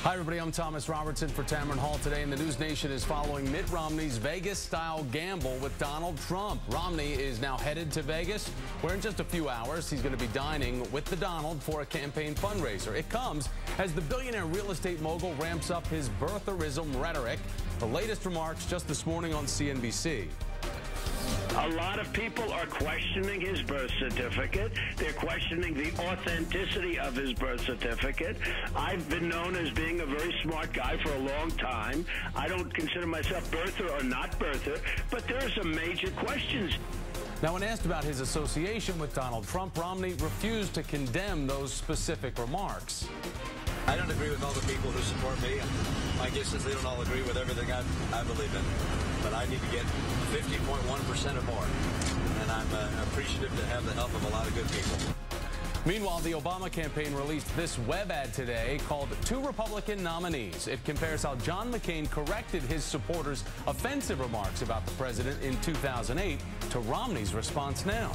Hi, everybody. I'm Thomas Robertson for Tamron Hall today, and the News Nation is following Mitt Romney's Vegas-style gamble with Donald Trump. Romney is now headed to Vegas, where in just a few hours he's going to be dining with the Donald for a campaign fundraiser. It comes as the billionaire real estate mogul ramps up his birtherism rhetoric. The latest remarks just this morning on CNBC. A lot of people are questioning his birth certificate. They're questioning the authenticity of his birth certificate. I've been known as being a very smart guy for a long time. I don't consider myself birther or not birther, but there are some major questions. Now, when asked about his association with Donald Trump, Romney refused to condemn those specific remarks. I don't agree with all the people who support me. My guess is they don't all agree with everything I believe in. But I need to get 50.1% or more. And I'm appreciative to have the help of a lot of good people. Meanwhile, the Obama campaign released this web ad today called Two Republican Nominees. It compares how John McCain corrected his supporters' offensive remarks about the president in 2008 to Romney's response now.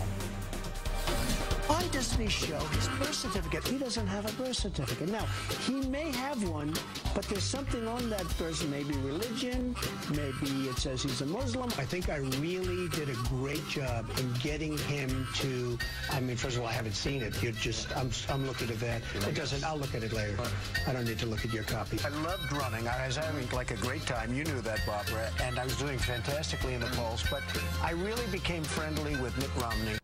Why doesn't he show his birth certificate? He doesn't have a birth certificate. Now, he may have one, but there's something on that person, maybe religion, maybe it says he's a Muslim. I think I really did a great job in getting him to, I mean, first of all, I haven't seen it. You're just, I'm looking at that. It doesn't, I'll look at it later. I don't need to look at your copy. I loved running. I was having like a great time. You knew that, Barbara. And I was doing fantastically in the polls, but I really became friendly with Mitt Romney.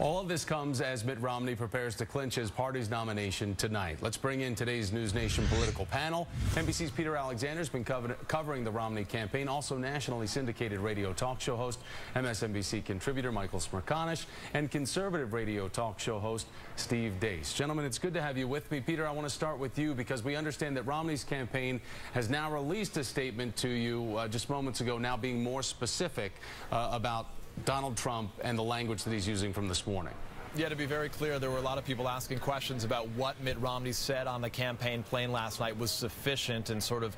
All of this comes as Mitt Romney prepares to clinch his party's nomination tonight. Let's bring in today's News Nation political panel. NBC's Peter Alexander has been covering the Romney campaign. Also nationally syndicated radio talk show host, MSNBC contributor Michael Smerconish, and conservative radio talk show host Steve Deace. Gentlemen, it's good to have you with me. Peter, I want to start with you because we understand that Romney's campaign has now released a statement to you just moments ago, now being more specific about Donald Trump and the language that he's using from this morning. Yeah, to be very clear, there were a lot of people asking questions about what Mitt Romney said on the campaign plane last night was sufficient, and sort of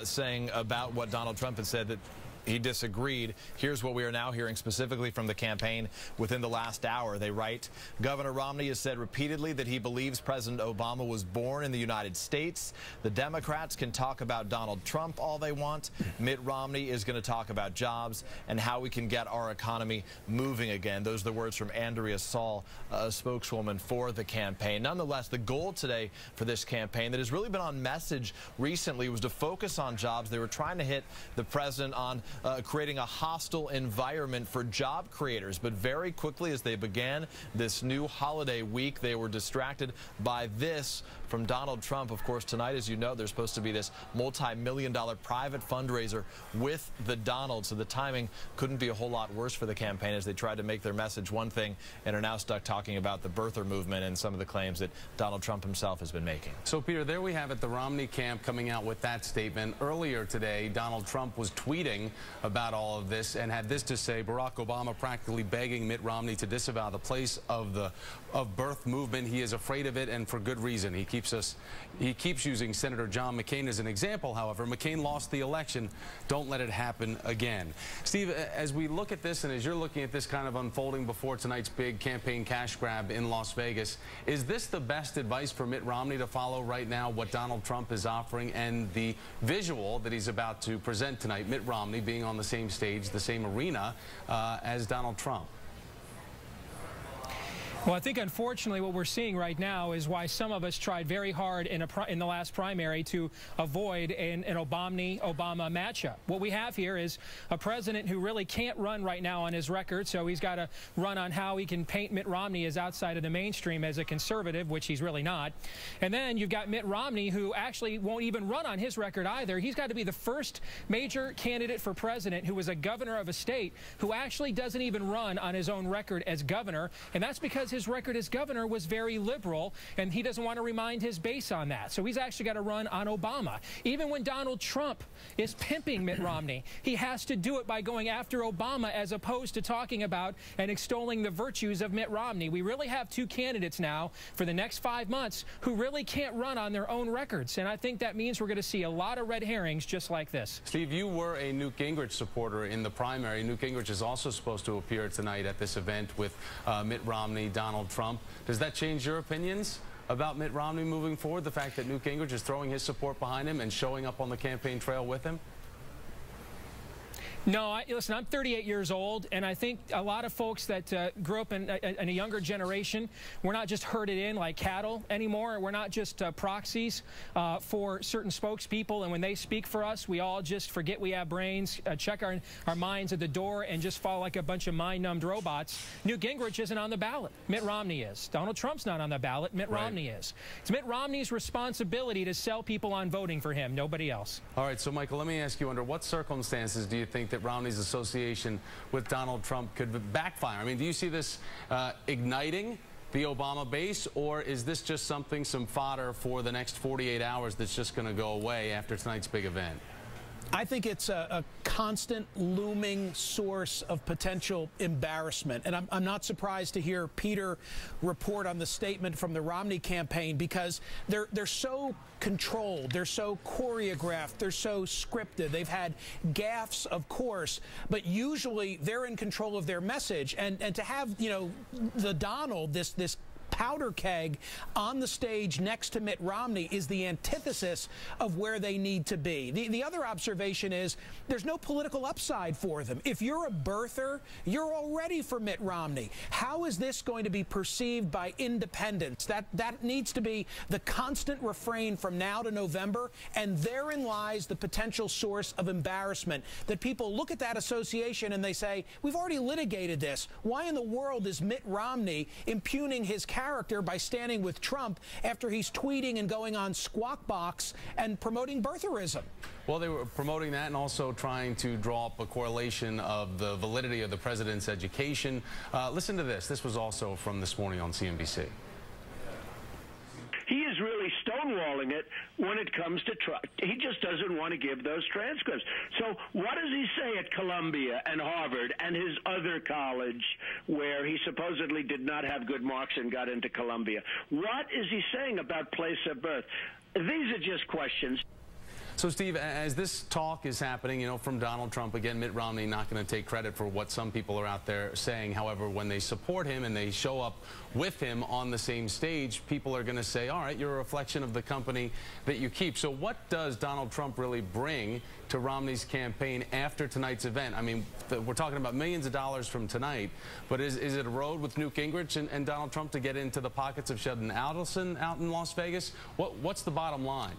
saying about what Donald Trump had said that he disagreed. Here's what we are now hearing specifically from the campaign within the last hour. They write, Governor Romney has said repeatedly that he believes President Obama was born in the United States. The Democrats can talk about Donald Trump all they want. Mitt Romney is going to talk about jobs and how we can get our economy moving again. Those are the words from Andrea Saul, a spokeswoman for the campaign. Nonetheless, the goal today for this campaign that has really been on message recently was to focus on jobs. They were trying to hit the president on creating a hostile environment for job creators. But very quickly, as they began this new holiday week, they were distracted by this from Donald Trump. Of course, tonight, as you know, there's supposed to be this multi-million-dollar private fundraiser with the Donald. So the timing couldn't be a whole lot worse for the campaign as they tried to make their message one thing and are now stuck talking about the birther movement and some of the claims that Donald Trump himself has been making. So, Peter, there we have it, the Romney camp coming out with that statement. Earlier today, Donald Trump was tweeting about all of this and had this to say: Barack Obama practically begging Mitt Romney to disavow the place of the birth movement. He is afraid of it, and for good reason. He keeps using Senator John McCain as an example. However, McCain lost the election. Don't let it happen again. Steve, as we look at this and as you're looking at this kind of unfolding before tonight's big campaign cash grab in Las Vegas, is this the best advice for Mitt Romney to follow right now, what Donald Trump is offering and the visual that he's about to present tonight, Mitt Romney being on the same stage, the same arena as Donald Trump? Well, I think, unfortunately, what we're seeing right now is why some of us tried very hard in the last primary to avoid an Obama matchup. What we have here is a president who really can't run right now on his record, so he's got to run on how he can paint Mitt Romney as outside of the mainstream as a conservative, which he's really not. And then you've got Mitt Romney, who actually won't even run on his record either. He's got to be the first major candidate for president who is a governor of a state who actually doesn't even run on his own record as governor, and that's because his record as governor was very liberal, and he doesn't want to remind his base on that. So he's actually got to run on Obama. Even when Donald Trump is pimping Mitt Romney, he has to do it by going after Obama as opposed to talking about and extolling the virtues of Mitt Romney. We really have two candidates now for the next 5 months who really can't run on their own records, and I think that means we're going to see a lot of red herrings just like this. Steve, you were a Newt Gingrich supporter in the primary. Newt Gingrich is also supposed to appear tonight at this event with Mitt Romney, Donald Trump. Does that change your opinions? about Mitt Romney moving forward, the fact that Newt Gingrich is throwing his support behind him and showing up on the campaign trail with him? No, listen, I'm 38 years old, and I think a lot of folks that grew up in a younger generation, we're not just herded in like cattle anymore. We're not just proxies for certain spokespeople, and when they speak for us, we all just forget we have brains, check our minds at the door, and just follow like a bunch of mind-numbed robots. Newt Gingrich isn't on the ballot. Mitt Romney is. Donald Trump's not on the ballot. Mitt Romney is. It's Mitt Romney's responsibility to sell people on voting for him, nobody else. All right, so Michael, let me ask you, under what circumstances do you think that Romney's association with Donald Trump could backfire? I mean, do you see this igniting the Obama base, or is this just some fodder for the next 48 hours that's just going to go away after tonight's big event? I think it's a constant looming source of potential embarrassment. And I'm not surprised to hear Peter report on the statement from the Romney campaign, because they're so controlled, they're so choreographed, they're so scripted. They've had gaffes, of course, but usually they're in control of their message. And to have, you know, the Donald, this powder keg on the stage next to Mitt Romney is the antithesis of where they need to be. The other observation is there's no political upside for them. If you're a birther, you're already for Mitt Romney. How is this going to be perceived by independents? That needs to be the constant refrain from now to November, and therein lies the potential source of embarrassment, that people look at that association and they say, we've already litigated this. Why in the world is Mitt Romney impugning his character by standing with Trump after he's tweeting and going on Squawk Box and promoting birtherism? Well, they were promoting that and also trying to draw up a correlation of the validity of the president's education. Listen to this. This was also from this morning on CNBC. He is really stonewalling it when it comes to Trump. He just doesn't want to give those transcripts. So what does he say at Columbia and Harvard and his other college where he supposedly did not have good marks and got into Columbia? What is he saying about place of birth? These are just questions. So, Steve, as this talk is happening, you know, from Donald Trump, again, Mitt Romney not going to take credit for what some people are out there saying. However, when they support him and they show up with him on the same stage, people are going to say, all right, you're a reflection of the company that you keep. So what does Donald Trump really bring to Romney's campaign after tonight's event? I mean, we're talking about millions of dollars from tonight, but is it a road with Newt Gingrich and Donald Trump to get into the pockets of Sheldon Adelson out in Las Vegas? What's the bottom line?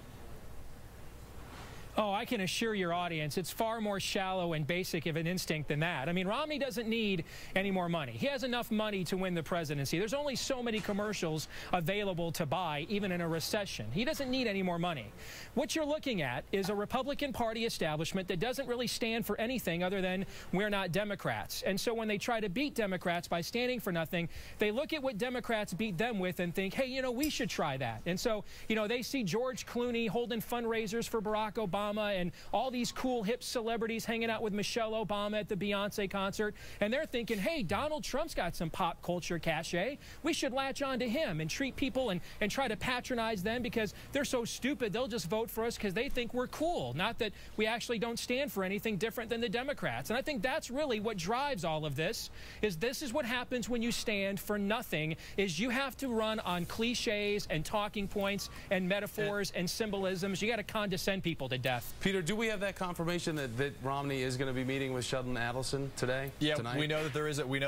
Oh, I can assure your audience it's far more shallow and basic of an instinct than that. I mean, Romney doesn't need any more money. He has enough money to win the presidency. There's only so many commercials available to buy, even in a recession. He doesn't need any more money. What you're looking at is a Republican Party establishment that doesn't really stand for anything other than we're not Democrats. And so when they try to beat Democrats by standing for nothing, they look at what Democrats beat them with and think, hey, you know, we should try that. And so, you know, they see George Clooney holding fundraisers for Barack Obama and all these cool hip celebrities hanging out with Michelle Obama at the Beyonce concert, and they're thinking, hey, Donald Trump's got some pop culture cachet. We should latch on to him and treat people and try to patronize them because they're so stupid they'll just vote for us because they think we're cool, not that we actually don't stand for anything different than the Democrats. And I think that's really what drives all of this is what happens when you stand for nothing, is you have to run on cliches and talking points and metaphors and symbolisms. You got to condescend people to death. Peter, do we have that confirmation that Romney is going to be meeting with Sheldon Adelson today? Yeah, tonight? we know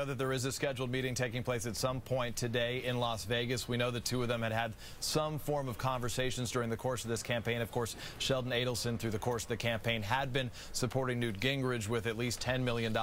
that there is a scheduled meeting taking place at some point today in Las Vegas. We know the two of them had some form of conversations during the course of this campaign. Of course, Sheldon Adelson, through the course of the campaign, had been supporting Newt Gingrich with at least $10 million,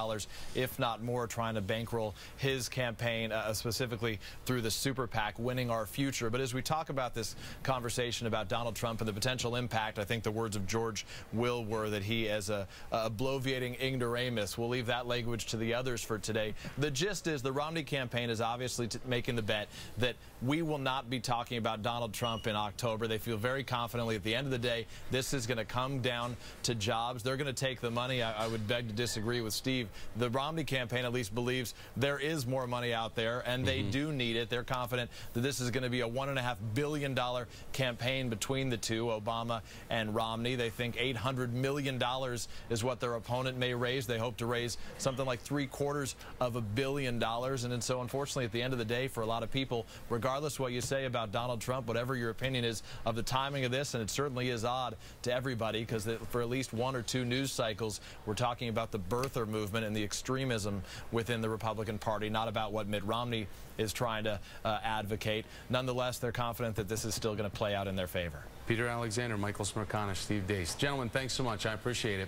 if not more, trying to bankroll his campaign, specifically through the super PAC, Winning Our Future. But as we talk about this conversation about Donald Trump and the potential impact, I think the words of George Will were that he, as a bloviating ignoramus, will leave that language to the others for today. The gist is the Romney campaign is obviously making the bet that we will not be talking about Donald Trump in October. They feel very confidently at the end of the day this is going to come down to jobs. They're going to take the money. I would beg to disagree with Steve. The Romney campaign at least believes there is more money out there, and they do need it. They're confident that this is going to be a $1.5 billion campaign between the two, Obama and Romney. They think think $800 million is what their opponent may raise. They hope to raise something like $750 million. And so, unfortunately, at the end of the day, for a lot of people, regardless what you say about Donald Trump, whatever your opinion is of the timing of this, and it certainly is odd to everybody, because for at least one or two news cycles, we're talking about the birther movement and the extremism within the Republican Party, not about what Mitt Romney is trying to advocate. Nonetheless, they're confident that this is still going to play out in their favor. Peter Alexander, Michael Smerconish, Steve Deace. Gentlemen, thanks so much. I appreciate it.